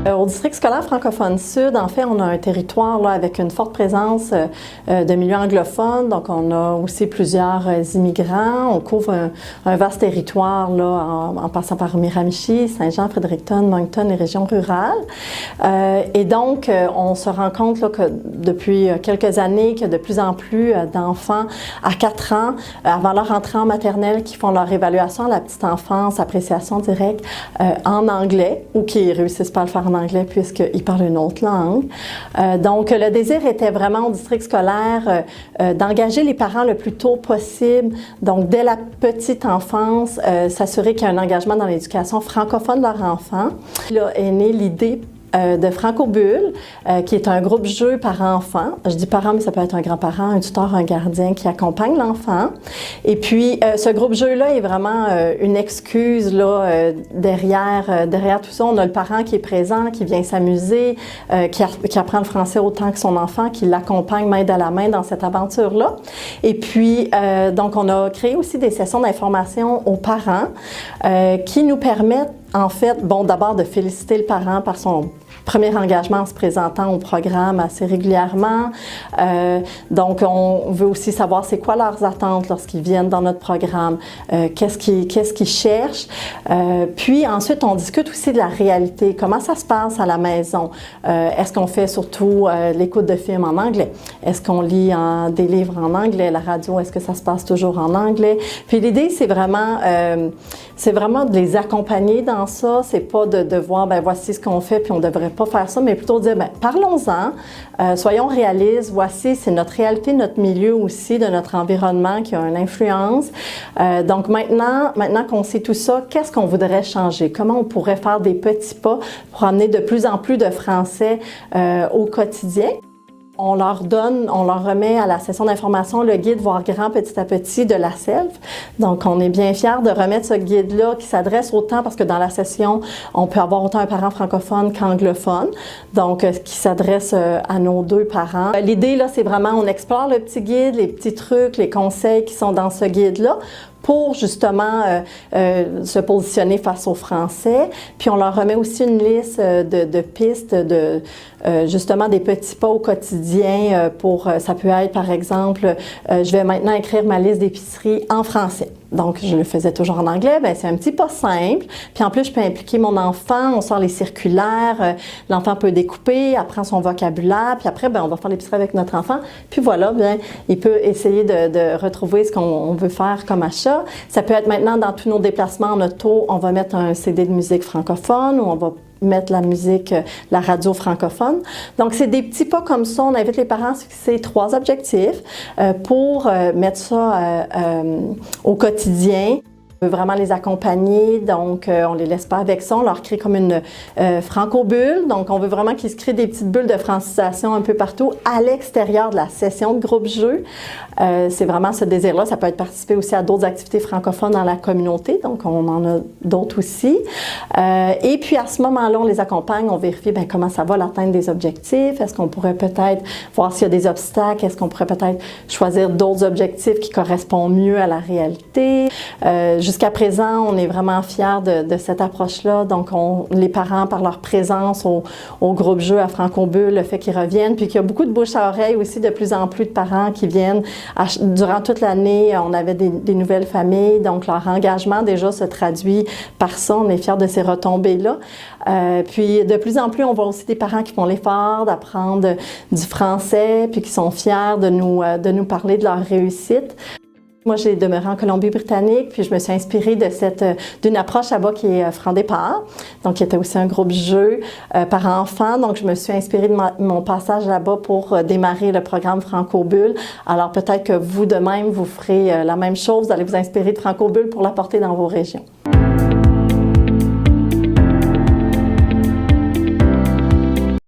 Au district scolaire francophone sud, en fait, on a un territoire là, avec une forte présence de milieux anglophones. Donc, on a aussi plusieurs immigrants. On couvre un vaste territoire là, en passant par Miramichi, Saint-Jean, Fredericton, Moncton, les régions rurales. Et donc, on se rend compte là, que depuis quelques années, qu'il y a de plus en plus d'enfants à 4 ans, avant leur entrée en maternelle, qui font leur évaluation à la petite enfance, appréciation directe en anglais ou qui réussissent pas à le faire en anglais puisqu'ils parlent une autre langue. Donc, le désir était vraiment au district scolaire d'engager les parents le plus tôt possible. Donc, dès la petite enfance, s'assurer qu'il y a un engagement dans l'éducation francophone de leur enfant. Là est née l'idée de Francobulle, qui est un groupe jeu par enfant. Je dis parent, mais ça peut être un grand-parent, un tuteur, un gardien qui accompagne l'enfant. Et puis, ce groupe jeu-là est vraiment une excuse là, derrière tout ça. On a le parent qui est présent, qui vient s'amuser, qui apprend le français autant que son enfant, qui l'accompagne main dans la main dans cette aventure-là. Et puis, donc, on a créé aussi des sessions d'information aux parents qui nous permettent en fait, bon, d'abord de féliciter le parent par son premier engagement en se présentant au programme assez régulièrement. Donc, on veut aussi savoir c'est quoi leurs attentes lorsqu'ils viennent dans notre programme, qu'est-ce qu'ils cherchent. Puis ensuite, on discute aussi de la réalité. Comment ça se passe à la maison? Est-ce qu'on fait surtout l'écoute de films en anglais? Est-ce qu'on lit des livres en anglais? La radio, est-ce que ça se passe toujours en anglais? Puis l'idée, c'est vraiment de les accompagner dans ça. C'est pas de voir, ben voici ce qu'on fait, puis on devrait pas faire ça, mais plutôt dire, ben parlons-en, soyons réalistes, voici, c'est notre réalité, notre milieu aussi, de notre environnement qui a une influence. Donc maintenant qu'on sait tout ça, qu'est-ce qu'on voudrait changer? Comment on pourrait faire des petits pas pour amener de plus en plus de Français au quotidien? On leur remet à la session d'information le guide Voir grand petit à petit de la SELF. Donc, on est bien fiers de remettre ce guide-là qui s'adresse autant, parce que dans la session, on peut avoir autant un parent francophone qu'anglophone, donc qui s'adresse à nos deux parents. L'idée, là, c'est vraiment, on explore le petit guide, les petits trucs, les conseils qui sont dans ce guide-là, pour justement se positionner face aux Français. Puis on leur remet aussi une liste de pistes, justement des petits pas au quotidien ça peut être par exemple, je vais maintenant écrire ma liste d'épicerie en français. Donc, je le faisais toujours en anglais, bien c'est un petit pas simple. Puis en plus, je peux impliquer mon enfant, on sort les circulaires, l'enfant peut découper, apprend son vocabulaire, puis après, bien on va faire l'épicerie avec notre enfant. Puis voilà, bien il peut essayer de retrouver ce qu'on veut faire comme achat. Ça peut être maintenant dans tous nos déplacements en auto, on va mettre un CD de musique francophone ou on va mettre la musique, la radio francophone. Donc, c'est des petits pas comme ça. On invite les parents à se fixer 3 objectifs pour mettre ça au quotidien. On veut vraiment les accompagner, donc on les laisse pas avec ça, on leur crée comme une franco-bulle, donc on veut vraiment qu'ils se créent des petites bulles de francisation un peu partout à l'extérieur de la session de groupe jeu. C'est vraiment ce désir-là, ça peut être participer aussi à d'autres activités francophones dans la communauté, donc on en a d'autres aussi. Et puis à ce moment-là, on les accompagne, on vérifie bien, comment ça va l'atteinte des objectifs, est-ce qu'on pourrait peut-être voir s'il y a des obstacles, est-ce qu'on pourrait peut-être choisir d'autres objectifs qui correspondent mieux à la réalité. Jusqu'à présent, on est vraiment fiers de cette approche-là. Donc, les parents, par leur présence au groupe jeu à Francobulle, le fait qu'ils reviennent, puis qu'il y a beaucoup de bouche à oreille aussi, de plus en plus de parents qui viennent. Durant toute l'année, on avait des nouvelles familles, donc leur engagement déjà se traduit par ça. On est fiers de ces retombées-là. Puis, de plus en plus, on voit aussi des parents qui font l'effort d'apprendre du français, puis qui sont fiers de nous parler de leur réussite. Moi, j'ai demeuré en Colombie-Britannique, puis je me suis inspirée d'une approche là-bas qui est Franc Départ, donc qui était aussi un groupe jeu par enfants. Donc, je me suis inspirée de mon passage là-bas pour démarrer le programme Francobulle. Alors, peut-être que vous, de même, vous ferez la même chose. Vous allez vous inspirer de Francobulle pour l'apporter dans vos régions.